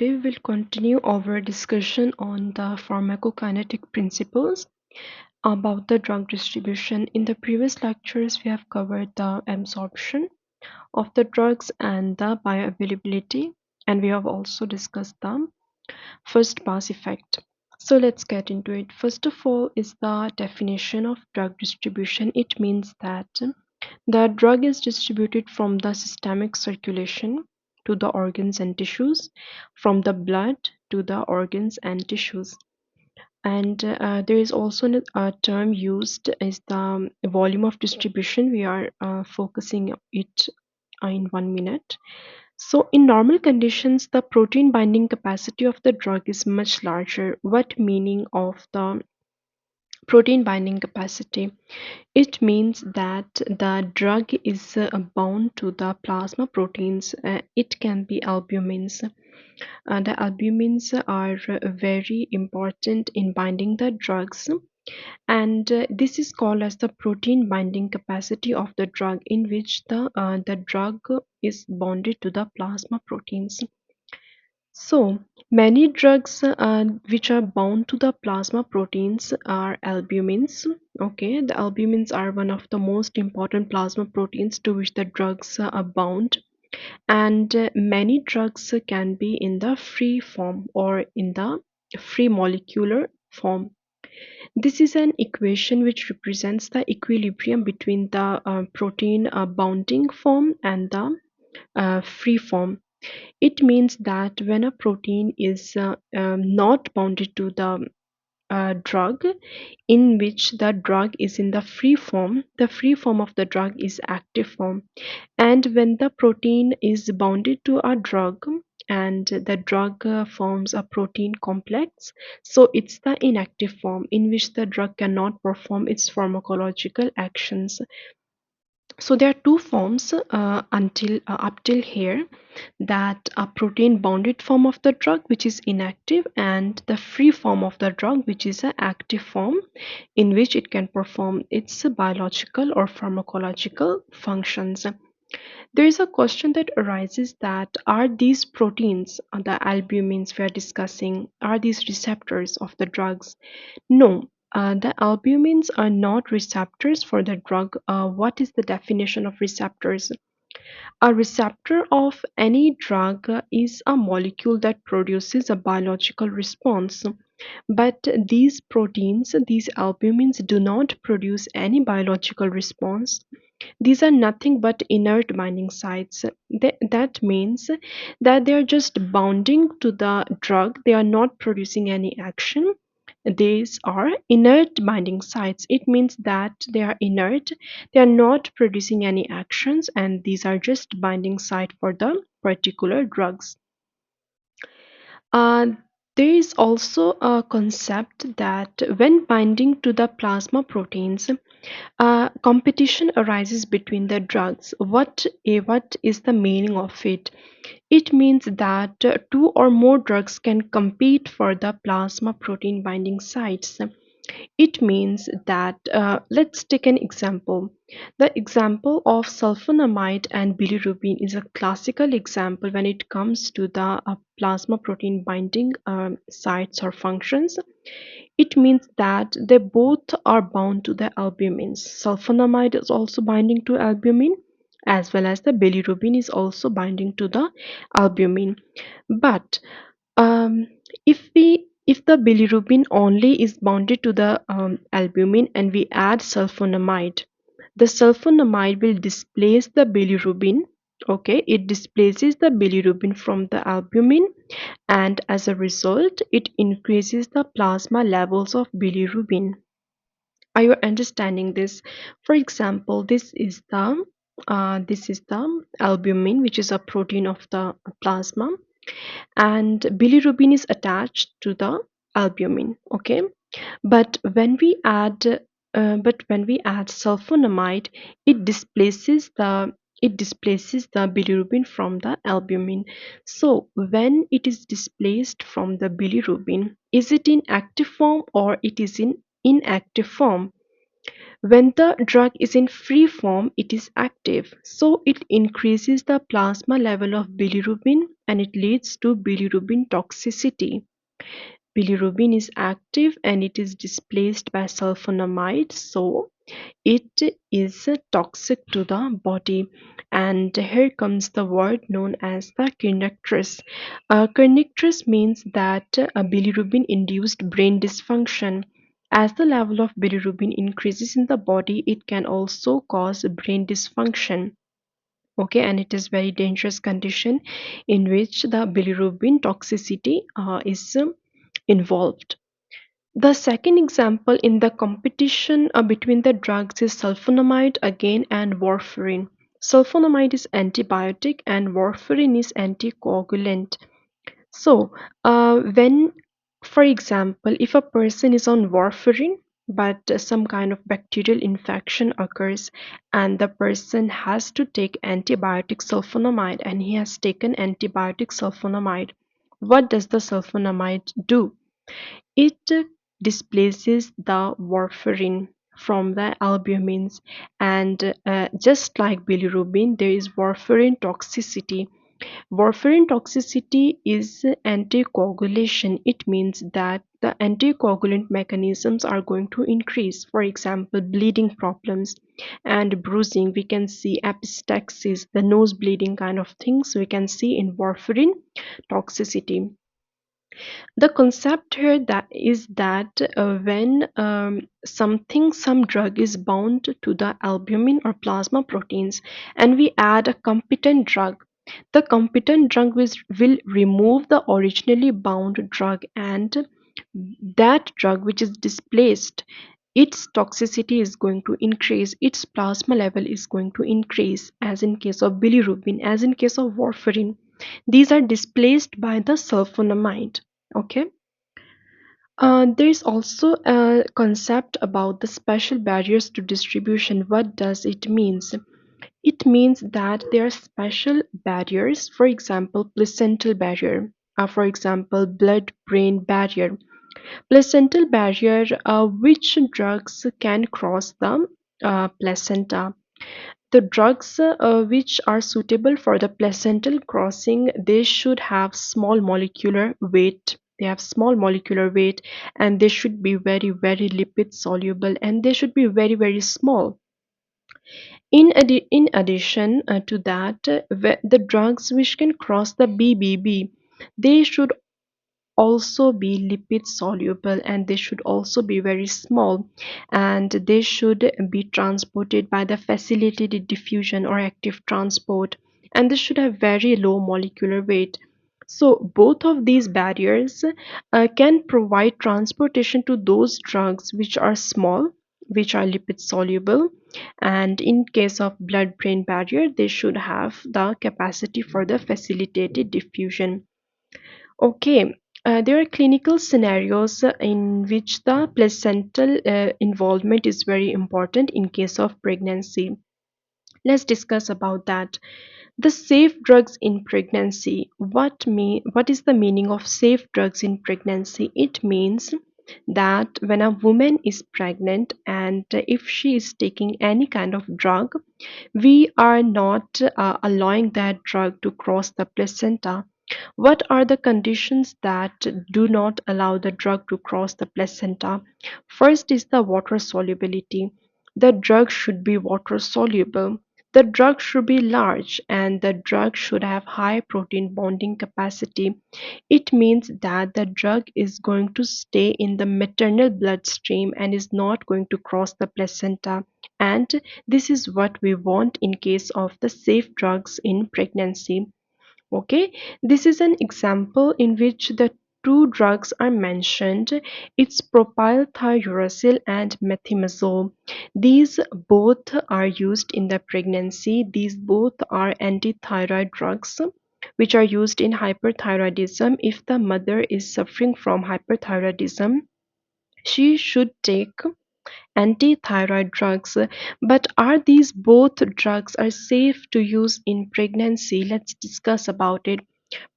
today we will continue our discussion on the pharmacokinetic principles about the drug distribution. In the previous lectures, we have covered the absorption of the drugs and the bioavailability, and we have also discussed the first pass effect. So let's get into it. First of all is the definition of drug distribution. It means that the drug is distributed from the systemic circulation to the organs and tissues, from the blood to the organs and tissues. And there is also a term used is the volume of distribution. We are focusing it in 1 minute. So in normal conditions, the protein binding capacity of the drug is much larger. What meaning of the protein binding capacity? It means that the drug is bound to the plasma proteins. It can be albumins. The albumins are very important in binding the drugs, and this is called as the protein binding capacity of the drug, in which the drug is bonded to the plasma proteins. So many drugs which are bound to the plasma proteins are albumins. Okay, the albumins are one of the most important plasma proteins to which the drugs are bound, and many drugs can be in the free form or in the free molecular form. This is an equation which represents the equilibrium between the protein bounding form and the free form. It means that when a protein is not bounded to the drug, in which the drug is in the free form of the drug is active form. And when the protein is bounded to a drug and the drug forms a protein complex, so it's the inactive form in which the drug cannot perform its pharmacological actions. So there are two forms until up till here, that a protein bounded form of the drug which is inactive, and the free form of the drug which is an active form in which it can perform its biological or pharmacological functions. There is a question that arises, that are these proteins, the albumins we are discussing, are these receptors of the drugs? No, the albumins are not receptors for the drug. What is the definition of receptors? A receptor of any drug is a molecule that produces a biological response. But these proteins, these albumins, do not produce any biological response. These are nothing but inert binding sites. That means that they are just bounding to the drug, they are not producing any action. These are inert binding sites. It means that they are inert, they are not producing any actions, and these are just binding site for the particular drugs. Uh, there is also a concept that when binding to the plasma proteins, competition arises between the drugs. What is the meaning of it? It means that two or more drugs can compete for the plasma protein binding sites. It means that let's take an example. The example of sulfonamide and bilirubin is a classical example when it comes to the plasma protein binding sites or functions. It means that they both are bound to the albumins. Sulfonamide is also binding to albumin, as well as the bilirubin is also binding to the albumin. But um, if the bilirubin only is bounded to the albumin and we add sulfonamide, the sulfonamide will displace the bilirubin. Okay, it displaces the bilirubin from the albumin, and as a result it increases the plasma levels of bilirubin. Are you understanding this? For example, this is the albumin, which is a protein of the plasma, and bilirubin is attached to the albumin. Okay, but when we add sulfonamide, it displaces the bilirubin from the albumin. So when it is displaced from the bilirubin, is it in active form or it is in inactive form? When the drug is in free form, it is active, so it increases the plasma level of bilirubin and it leads to bilirubin toxicity. Bilirubin is active and it is displaced by sulfonamide, so it is toxic to the body. And here comes the word known as the connectress. Connectress means that a bilirubin induced brain dysfunction. As the level of bilirubin increases in the body, it can also cause brain dysfunction. Okay, and it is very dangerous condition in which the bilirubin toxicity is involved. The second example in the competition between the drugs is sulfonamide again and warfarin. Sulfonamide is antibiotic and warfarin is anticoagulant. So, when, for example, if a person is on warfarin but some kind of bacterial infection occurs and the person has to take antibiotic sulfonamide and he has taken antibiotic sulfonamide, what does the sulfonamide do? It displaces the warfarin from the albumins, and just like bilirubin, there is warfarin toxicity. Warfarin toxicity is anticoagulation. It means that the anticoagulant mechanisms are going to increase. For example, bleeding problems and bruising. We can see epistaxis, the nose bleeding kind of things we can see in warfarin toxicity. The concept here that is that when some drug is bound to the albumin or plasma proteins and we add a competent drug, the competent drug will remove the originally bound drug, and that drug which is displaced, its toxicity is going to increase, its plasma level is going to increase, as in case of bilirubin, as in case of warfarin. These are displaced by the sulfonamide. Okay. There is also a concept about the special barriers to distribution. What does it means? It means that there are special barriers, for example, placental barrier, for example, blood-brain barrier. Placental barrier, which drugs can cross the placenta? The drugs which are suitable for the placental crossing, they should have small molecular weight. They have small molecular weight and they should be very, very lipid soluble and they should be very, very small. In addition to that, the drugs which can cross the BBB, they should also be lipid soluble and they should also be very small, and they should be transported by the facilitated diffusion or active transport, and they should have very low molecular weight. So both of these barriers can provide transportation to those drugs which are small, which are lipid soluble, and in case of blood brain barrier they should have the capacity for the facilitated diffusion. Okay, there are clinical scenarios in which the placental involvement is very important in case of pregnancy. Let's discuss about that. The safe drugs in pregnancy. What is the meaning of safe drugs in pregnancy? It means that when a woman is pregnant and if she is taking any kind of drug, we are not allowing that drug to cross the placenta. What are the conditions that do not allow the drug to cross the placenta? First is the water solubility. The drug should be water soluble. The drug should be large and the drug should have high protein bonding capacity. It means that the drug is going to stay in the maternal bloodstream and is not going to cross the placenta. And this is what we want in case of the safe drugs in pregnancy. Okay, this is an example in which the two drugs are mentioned. It's propylthiouracil and methimazole. These both are used in the pregnancy. These both are antithyroid drugs which are used in hyperthyroidism. If the mother is suffering from hyperthyroidism, she should take antithyroid drugs. But are these both drugs are safe to use in pregnancy? Let's discuss about it.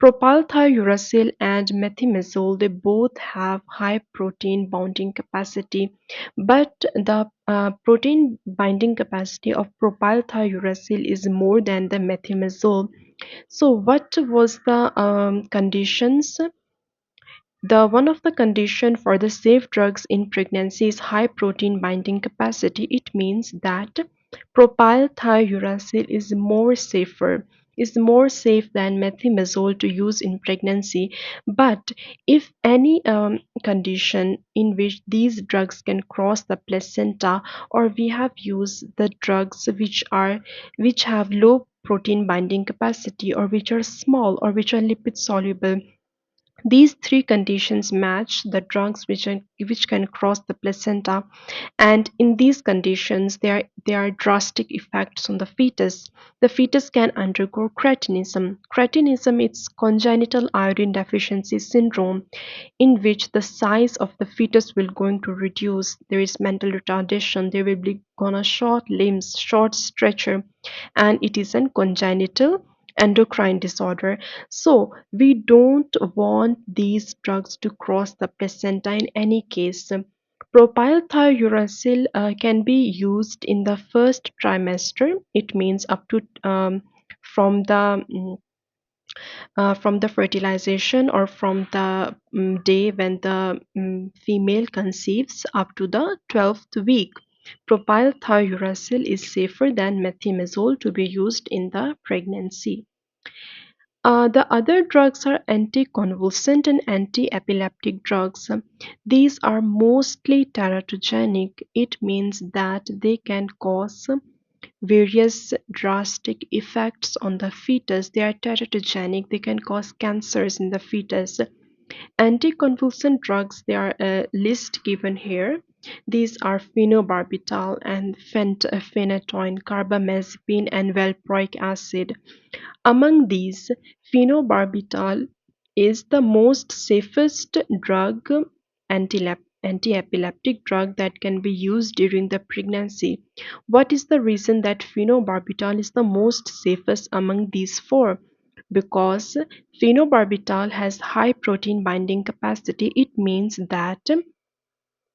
Propylthiouracil and methimazole, they both have high protein binding capacity, but the protein binding capacity of propylthiouracil is more than the methimazole. So what was the conditions? The one of the condition for the safe drugs in pregnancy is high protein binding capacity. It means that propylthiouracil is more safe than methimazole to use in pregnancy. But if any condition in which these drugs can cross the placenta, or we have used the drugs which have low protein binding capacity, or which are small, or which are lipid soluble, these three conditions match the drugs which can cross the placenta, and in these conditions there are drastic effects on the fetus. The fetus can undergo cretinism. Cretinism is congenital iodine deficiency syndrome in which the size of the fetus will going to reduce. There is mental retardation, there will be gonna short limbs, short stature, and it is a congenital endocrine disorder. So we don't want these drugs to cross the placenta in any case. Propylthiouracil can be used in the first trimester. It means up to from the from the fertilization, or from the day when the female conceives, up to the 12th week. Propylthiouracil is safer than methimazole to be used in the pregnancy. The other drugs are anticonvulsant and anti-epileptic drugs. These are mostly teratogenic. It means that they can cause various drastic effects on the fetus. They are teratogenic. They can cause cancers in the fetus. Anticonvulsant drugs, they are a list given here. These are phenobarbital and phenytoin, carbamazepine, and valproic acid. Among these, phenobarbital is the most safest drug, anti-epileptic drug that can be used during the pregnancy. What is the reason that phenobarbital is the most safest among these four? Because phenobarbital has high protein binding capacity. It means that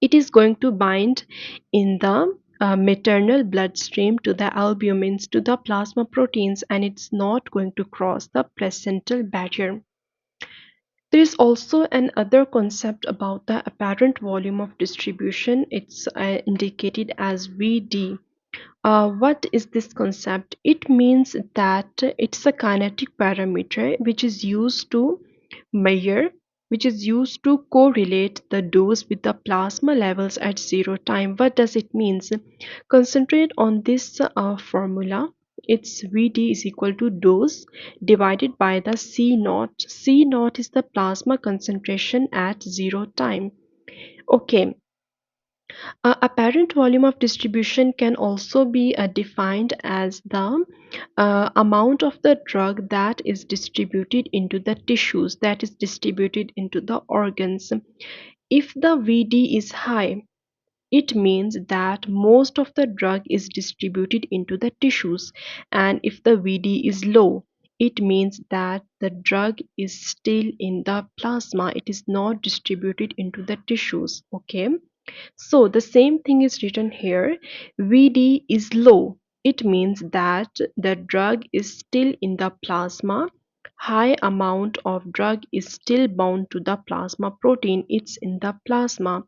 it is going to bind in the maternal bloodstream to the albumins, to the plasma proteins, and it's not going to cross the placental barrier. There is also an other concept about the apparent volume of distribution. It's indicated as VD. What is this concept? It means that it's a kinetic parameter measure, which is used to correlate the dose with the plasma levels at zero time. What does it mean? Concentrate on this formula. Its Vd is equal to dose divided by the C naught. C naught is the plasma concentration at zero time. Okay, apparent volume of distribution can also be defined as the amount of the drug that is distributed into the tissues, that is distributed into the organs. If the Vd is high, it means that most of the drug is distributed into the tissues, and if the Vd is low, it means that the drug is still in the plasma, it is not distributed into the tissues. Okay, so the same thing is written here. Vd is low. It means that the drug is still in the plasma. High amount of drug is still bound to the plasma protein. It's in the plasma.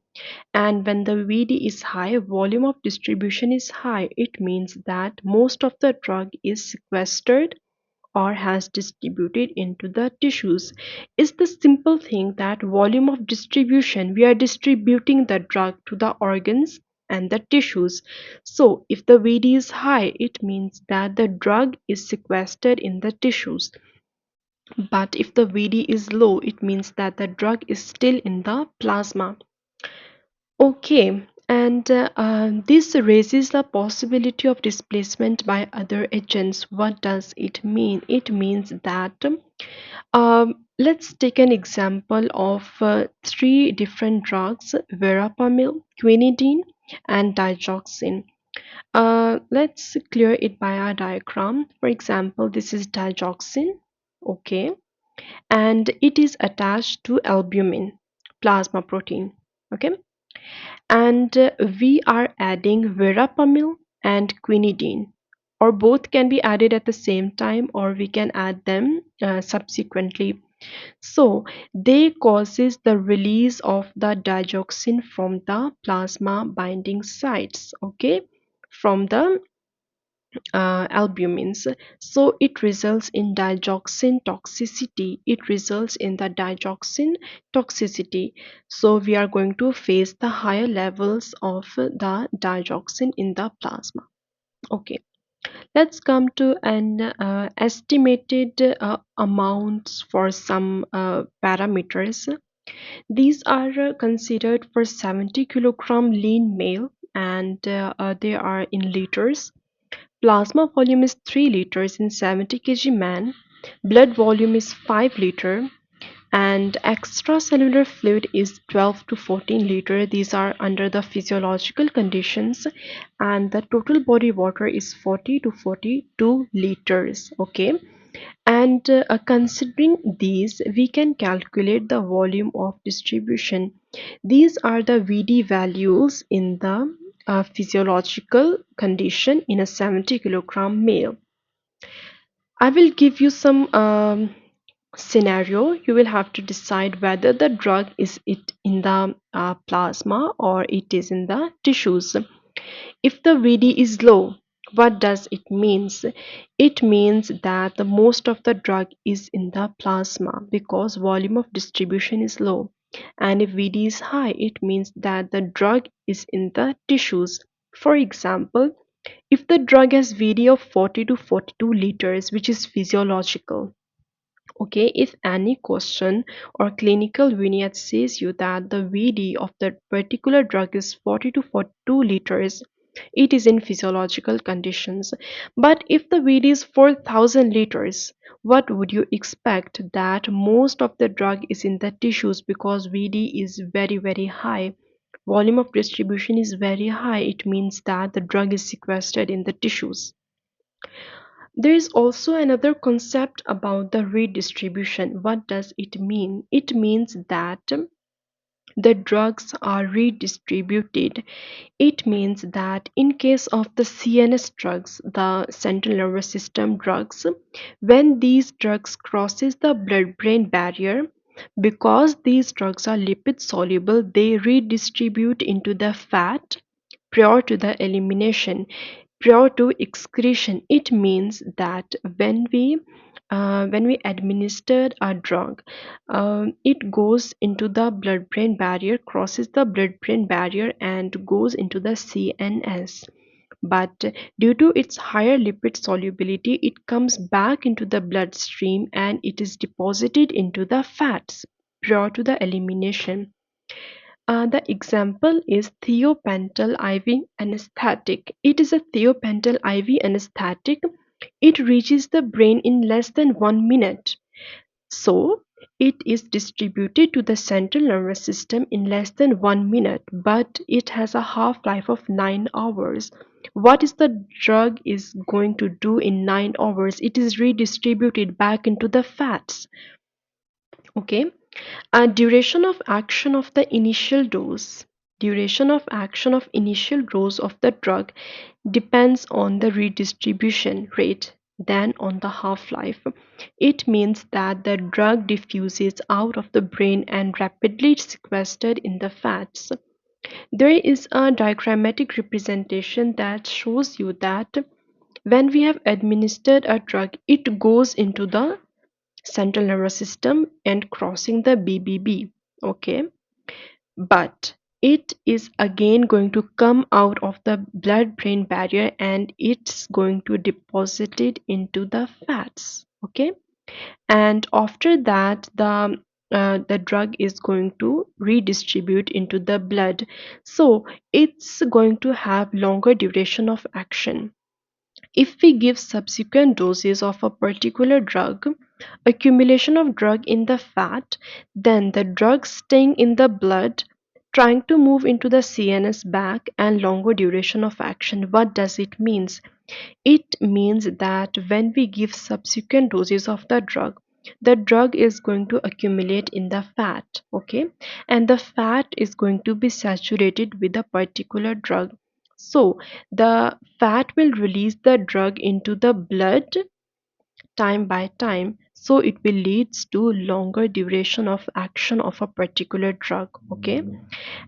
And when the Vd is high, volume of distribution is high. It means that most of the drug is sequestered or has distributed into the tissues. Is the simple thing that volume of distribution, we are distributing the drug to the organs and the tissues. So if the Vd is high, it means that the drug is sequestered in the tissues. But if the Vd is low, it means that the drug is still in the plasma. Okay, and this raises the possibility of displacement by other agents. What does it mean? It means that let's take an example of three different drugs: verapamil, quinidine, and digoxin. Let's clear it by a diagram. For example, this is digoxin. Okay, and it is attached to albumin, plasma protein. Okay, and we are adding verapamil and quinidine, or both can be added at the same time, or we can add them subsequently. So they causes the release of the digoxin from the plasma binding sites, okay, from the albumins. So it results in digoxin toxicity. It results in the digoxin toxicity. So we are going to face the higher levels of the digoxin in the plasma. Okay, let's come to an estimated amounts for some parameters. These are considered for 70 kilogram lean male, and they are in liters. Plasma volume is 3 liters in 70 kg man. Blood volume is 5 liter, and extracellular fluid is 12 to 14 liter. These are under the physiological conditions, and the total body water is 40 to 42 liters. Okay, and considering these, we can calculate the volume of distribution. These are the VD values in the physiological condition in a 70 kilogram male. I will give you some scenario. You will have to decide whether the drug is it in the plasma or it is in the tissues. If the VD is low, what does it means? It means that the most of the drug is in the plasma because volume of distribution is low. And if VD is high, it means that the drug is in the tissues. For example, if the drug has VD of 40 to 42 liters, which is physiological, okay, if any question or clinical vignette says you that the VD of that particular drug is 40 to 42 liters, it is in physiological conditions. But if the VD is 4000 liters, what would you expect? That most of the drug is in the tissues because VD is very high. Volume of distribution is very high. It means that the drug is sequestered in the tissues. There is also another concept about the redistribution. What does it mean? It means that the drugs are redistributed. It means that in case of the CNS drugs, the central nervous system drugs, when these drugs crosses the blood-brain barrier, because these drugs are lipid soluble, they redistribute into the fat prior to the elimination, prior to excretion. It means that when we administered a drug, it goes into the blood-brain barrier, crosses the blood-brain barrier, and goes into the CNS. But due to its higher lipid solubility, it comes back into the bloodstream and it is deposited into the fats prior to the elimination. The example is thiopental IV anesthetic. It is a thiopental IV anesthetic. It reaches the brain in less than 1 minute. So, it is distributed to the central nervous system in less than 1 minute, but it has a half-life of 9 hours. What is the drug is going to do in 9 hours? It is redistributed back into the fats. Okay. Duration of action of the initial dose. Duration of action of initial dose of the drug depends on the redistribution rate than on the half-life. It means that the drug diffuses out of the brain and rapidly sequestered in the fats. There is a diagrammatic representation that shows you that when we have administered a drug, it goes into the central nervous system and crossing the BBB. Okay, but it is again going to come out of the blood brain barrier and it's going to deposit it into the fats. Okay, and after that the drug is going to redistribute into the blood, so it's going to have longer duration of action. If we give subsequent doses of a particular drug, accumulation of drug in the fat, then the drug staying in the blood, trying to move into the CNS back, and longer duration of action. What does it mean? It means that when we give subsequent doses of the drug, the drug is going to accumulate in the fat, okay, and the fat is going to be saturated with a particular drug. So the fat will release the drug into the blood time by time, so it will leads to longer duration of action of a particular drug, okay,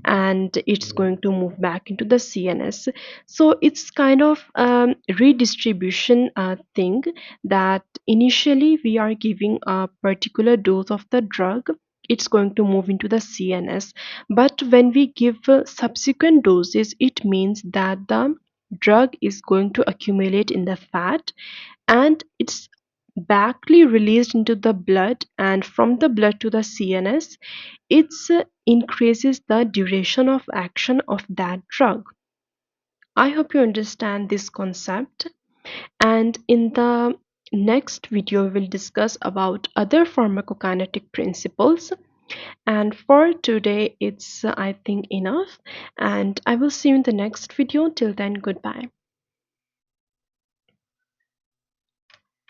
and it's going to move back into the CNS. So it's kind of redistribution thing, that initially we are giving a particular dose of the drug, it's going to move into the CNS, but when we give subsequent doses, it means that the drug is going to accumulate in the fat, and it's backly released into the blood, and from the blood to the CNS, it increases the duration of action of that drug. I hope you understand this concept, and in the next video we will discuss about other pharmacokinetic principles. And for today it's I think enough, and I will see you in the next video. Till then, goodbye.